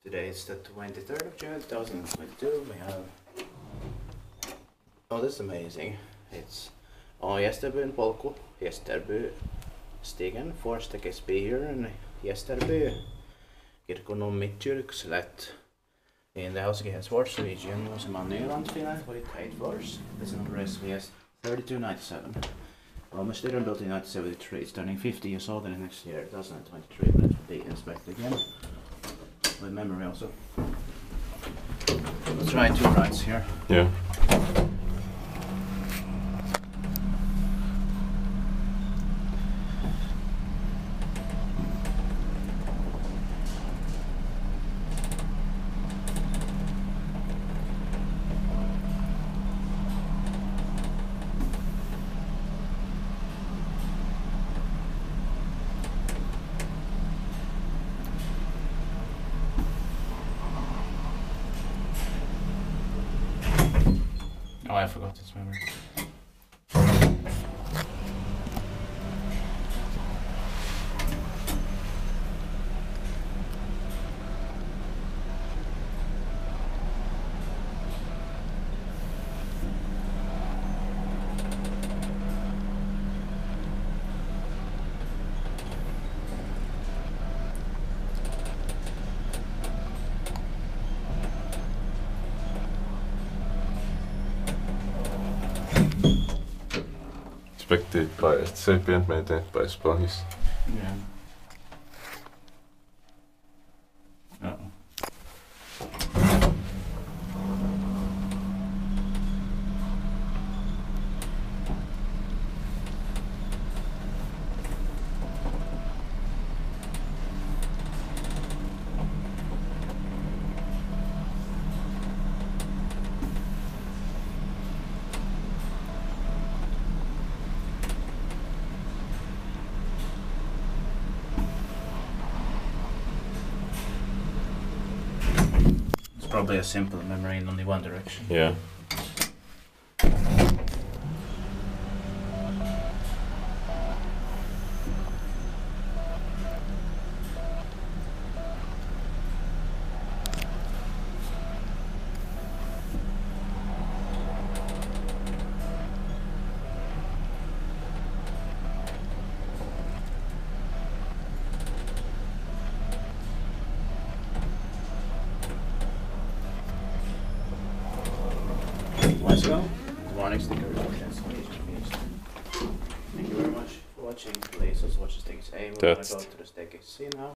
Today is the 23rd of June 2022. We have... Oh, this is amazing. It's Gesterbyn polku, Gesterby stigen, första Gesterbyn, Gesterby, Kirkkonummi kyrkslätt. In the Helsingin region was a Finland with 8 floors. This number is VS 3297. ValmetSchlieren built in 1973. It's turning 50 years old in the next year, 2023, but it will be inspected again. With memory also. Let's try 2 rides here. Yeah. Oh, I forgot this memory. Inspected by Gesterby and maintained by Spahis. Yeah. Uh-oh. Probably a simple memory in only one direction. Yeah. Let's go. The warning sticker is used. Thank you very much for watching. Please also watch the staircase A. We're gonna go to the staircase C now.